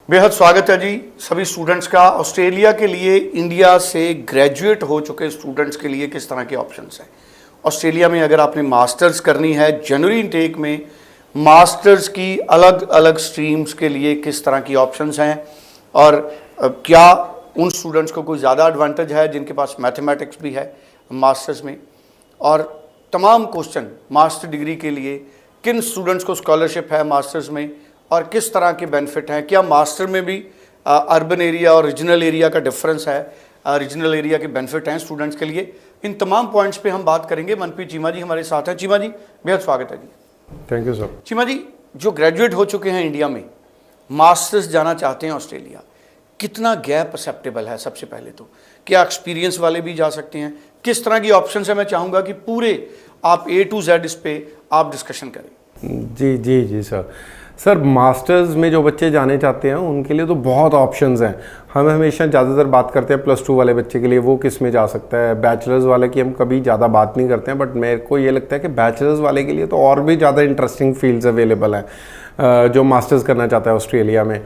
बेहद स्वागत है जी सभी स्टूडेंट्स का। ऑस्ट्रेलिया के लिए इंडिया से ग्रेजुएट हो चुके स्टूडेंट्स के लिए किस तरह के ऑप्शंस हैं। ऑस्ट्रेलिया में अगर आपने मास्टर्स करनी है, जनवरी इनटेक में मास्टर्स की अलग अलग स्ट्रीम्स के लिए किस तरह की ऑप्शंस हैं और क्या उन स्टूडेंट्स को कोई ज़्यादा एडवांटेज है जिनके पास मैथमेटिक्स भी है मास्टर्स में, और तमाम क्वेश्चन मास्टर डिग्री के लिए किन स्टूडेंट्स को स्कॉलरशिप है मास्टर्स में और किस तरह के बेनिफिट हैं, क्या मास्टर में भी अर्बन एरिया और रीजनल एरिया का डिफरेंस है, रीजनल एरिया के बेनिफिट हैं स्टूडेंट्स के लिए। इन तमाम पॉइंट्स पे हम बात करेंगे। मनप्रीत चीमा जी हमारे साथ हैं। चीमा जी बेहद स्वागत है जी। Thank you sir. Cheema ji, जो ग्रेजुएट हो चुके हैं इंडिया में, मास्टर्स जाना चाहते हैं ऑस्ट्रेलिया, कितना गैप एक्सेप्टेबल है? सबसे पहले तो क्या एक्सपीरियंस वाले भी जा सकते हैं? किस तरह की ऑप्शन है? मैं चाहूँगा कि पूरे आप A to Z इस पे आप डिस्कशन करें। जी जी जी सर मास्टर्स में जो बच्चे जाने चाहते हैं उनके लिए तो बहुत ऑप्शंस हैं। हम हमेशा ज़्यादातर बात करते हैं +2 वाले बच्चे के लिए, वो किस में जा सकता है। बैचलर्स वाले की हम कभी ज़्यादा बात नहीं करते हैं, बट मेरे को ये लगता है कि बैचलर्स वाले के लिए तो और भी ज़्यादा इंटरेस्टिंग फील्ड्स अवेलेबल हैं जो मास्टर्स करना चाहता है ऑस्ट्रेलिया में।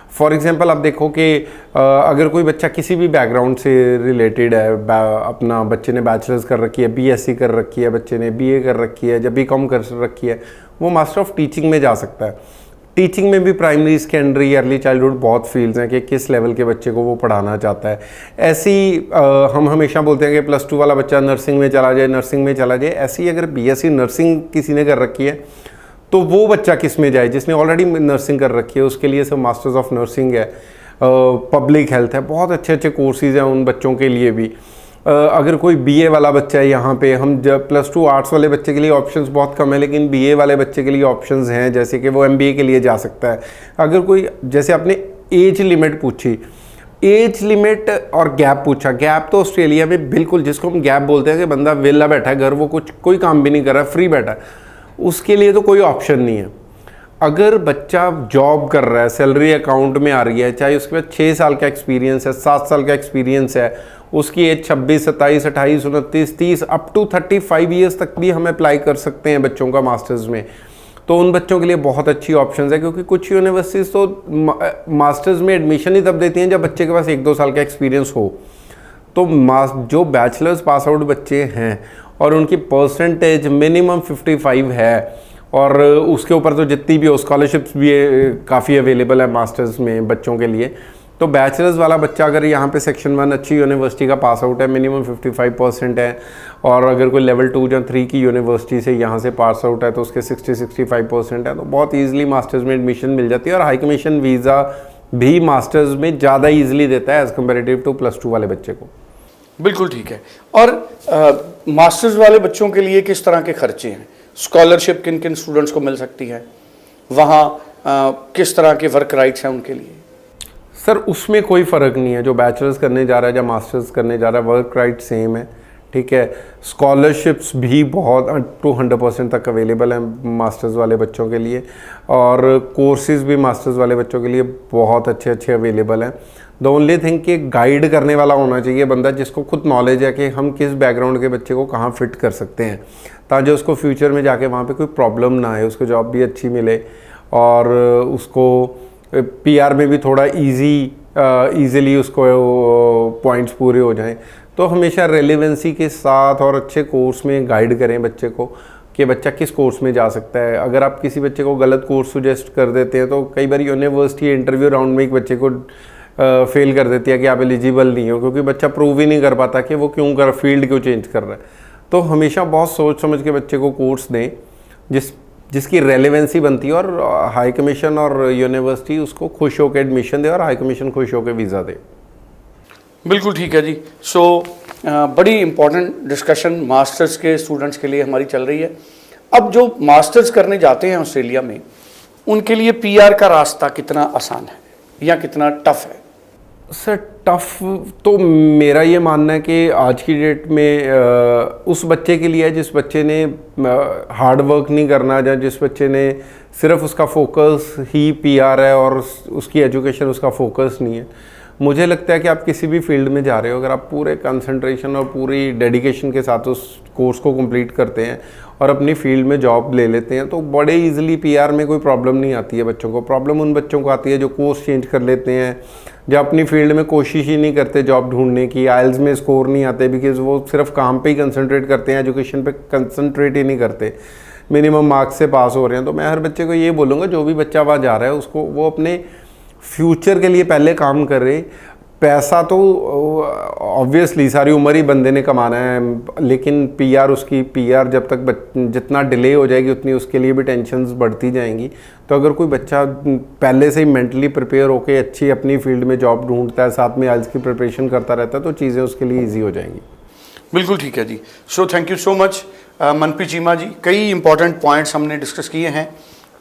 फॉर एग्जांपल आप देखो कि अगर कोई बच्चा किसी भी बैकग्राउंड से रिलेटेड है, अपना बच्चे ने बैचलर्स कर रखी है, BSc कर रखी है, बच्चे ने BA कर रखी है, जब BCom कर रखी है, वो मास्टर ऑफ टीचिंग में जा सकता है। टीचिंग में भी प्राइमरी, सेकेंडरी, अर्ली चाइल्डहुड बहुत फील्ड्स हैं कि किस लेवल के बच्चे को वो पढ़ाना चाहता है। ऐसी हम हमेशा बोलते हैं कि +2 वाला बच्चा नर्सिंग में चला जाए, नर्सिंग में चला जाए। ऐसी अगर BSc नर्सिंग किसी ने कर रखी है तो वो बच्चा किस में जाए? जिसने ऑलरेडी नर्सिंग कर रखी है उसके लिए सब मास्टर्स ऑफ नर्सिंग है, पब्लिक हेल्थ है, बहुत अच्छे अच्छे कोर्सेज हैं उन बच्चों के लिए भी। अगर कोई BA वाला बच्चा है, यहाँ पे हम जब +2 आर्ट्स वाले बच्चे के लिए ऑप्शंस बहुत कम है, लेकिन BA वाले बच्चे के लिए ऑप्शंस हैं, जैसे कि वो MBA के लिए जा सकता है। अगर कोई, जैसे आपने एज लिमिट पूछी, एज लिमिट और गैप पूछा। गैप तो ऑस्ट्रेलिया में बिल्कुल, जिसको हम गैप बोलते हैं कि बंदा वेला बैठा है घर, वो कोई काम भी नहीं कर रहा, फ्री बैठा है, उसके लिए तो कोई ऑप्शन नहीं है। अगर बच्चा जॉब कर रहा है, सैलरी अकाउंट में आ रही है, चाहे उसके पास 6 साल का एक्सपीरियंस है, 7 साल का एक्सपीरियंस है, उसकी एज 26, 27, 28, 29, 30 अप टू 35 ईयर्स तक भी हम अप्लाई कर सकते हैं बच्चों का मास्टर्स में। तो उन बच्चों के लिए बहुत अच्छी ऑप्शंस है, क्योंकि कुछ यूनिवर्सिटीज़ तो मास्टर्स में एडमिशन ही तब देती हैं जब बच्चे के पास 1-2 साल का एक्सपीरियंस हो। तो जो बैचलर्स पास आउट बच्चे हैं और उनकी परसेंटेज मिनिमम 55 है, और उसके ऊपर तो जितनी भी हो, स्कॉलरशिप्स भी काफ़ी अवेलेबल है मास्टर्स में बच्चों के लिए। तो बैचलर्स वाला बच्चा अगर यहाँ पे सेक्शन 1 अच्छी यूनिवर्सिटी का पास आउट है, मिनिमम 55% है, और अगर कोई लेवल 2 या 3 की यूनिवर्सिटी से यहाँ से पास आउट है तो उसके 60-65% है, तो बहुत ईजिली मास्टर्स में एडमिशन मिल जाती है। और हाई कमीशन वीज़ा भी मास्टर्स में ज़्यादा ईजिली देता है एज़ कम्पेरेटिव टू +2 वाले बच्चे को। बिल्कुल ठीक है। और मास्टर्स वाले बच्चों के लिए किस तरह के खर्चे हैं? स्कॉलरशिप किन किन स्टूडेंट्स को मिल सकती है? वहाँ किस तरह के वर्क राइट्स हैं उनके लिए? सर उसमें कोई फ़र्क नहीं है, जो बैचलर्स करने जा रहा है या मास्टर्स करने जा रहा है, वर्क राइट सेम है, ठीक है। स्कॉलरशिप्स भी बहुत 200% तक अवेलेबल हैं मास्टर्स वाले बच्चों के लिए, और कोर्सेज भी मास्टर्स वाले बच्चों के लिए बहुत अच्छे अच्छे अवेलेबल हैं। द ओनली थिंग कि गाइड करने वाला होना चाहिए बंदा, जिसको खुद नॉलेज है कि हम किस बैकग्राउंड के बच्चे को कहाँ फिट कर सकते हैं, ताकि उसको फ्यूचर में जाके वहाँ पे कोई प्रॉब्लम ना आए, उसको जॉब भी अच्छी मिले और उसको PR में भी थोड़ा ईज़िली उसको पॉइंट्स पूरे हो जाएं। तो हमेशा रेलेवेंसी के साथ और अच्छे कोर्स में गाइड करें बच्चे को कि बच्चा किस कोर्स में जा सकता है। अगर आप किसी बच्चे को गलत कोर्स सुजेस्ट कर देते हैं तो कई बार यूनिवर्सिटी इंटरव्यू राउंड में एक बच्चे को फेल कर देती है कि आप एलिजिबल नहीं हो, क्योंकि बच्चा प्रूव ही नहीं कर पाता कि वो फील्ड क्यों चेंज कर रहा है। तो हमेशा बहुत सोच समझ के बच्चे को कोर्स दें जिसकी रेलेवेंसी बनती है, और हाई कमीशन और यूनिवर्सिटी उसको खुश होकर एडमिशन दे और हाई कमीशन खुश होकर वीज़ा दे। बिल्कुल ठीक है जी। सो बड़ी इंपॉर्टेंट डिस्कशन मास्टर्स के स्टूडेंट्स के लिए हमारी चल रही है। अब जो मास्टर्स करने जाते हैं ऑस्ट्रेलिया में, उनके लिए PR का रास्ता कितना आसान है या कितना टफ है? सर टफ तो मेरा ये मानना है कि आज की डेट में उस बच्चे के लिए है जिस बच्चे ने हार्ड वर्क नहीं करना, या जिस बच्चे ने सिर्फ उसका फोकस ही PR है और उसकी एजुकेशन उसका फोकस नहीं है, मुझे लगता है कि आप किसी भी फील्ड में जा रहे हो, अगर आप पूरे कंसंट्रेशन और पूरी डेडिकेशन के साथ उस कोर्स को कंप्लीट करते हैं और अपनी फील्ड में जॉब ले लेते हैं तो बड़े इजीली पीआर में कोई प्रॉब्लम नहीं आती है बच्चों को। प्रॉब्लम उन बच्चों को आती है जो कोर्स चेंज कर लेते हैं, जो अपनी फील्ड में कोशिश ही नहीं करते जॉब ढूंढने की, आइल्स में स्कोर नहीं आते बिकॉज वो सिर्फ काम पे ही कंसंट्रेट करते हैं, एजुकेशन पे कंसंट्रेट ही नहीं करते, मिनिमम मार्क्स से पास हो रहे हैं। तो मैं हर बच्चे को ये बोलूँगा, जो भी बच्चा वहाँ जा रहा है उसको वो अपने फ्यूचर के लिए पहले काम करे। पैसा तो ऑब्वियसली सारी उम्र ही बंदे ने कमाना है, लेकिन पीआर जब तक जितना डिले हो जाएगी उतनी उसके लिए भी टेंशन्स बढ़ती जाएंगी। तो अगर कोई बच्चा पहले से ही मेंटली प्रिपेयर होकर अच्छी अपनी फील्ड में जॉब ढूंढता है, साथ में आइल्स की प्रिपरेशन करता रहता है, तो चीज़ें उसके लिए ईजी हो जाएंगी। बिल्कुल ठीक है जी। So thank you so much Manpreet Cheema ji. कई इंपॉर्टेंट पॉइंट्स हमने डिस्कस किए हैं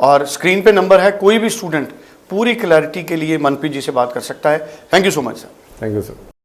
और स्क्रीन पे नंबर है, कोई भी स्टूडेंट पूरी क्लैरिटी के लिए मनप्रीत जी से बात कर सकता है। Thank you so much sir. Thank you sir.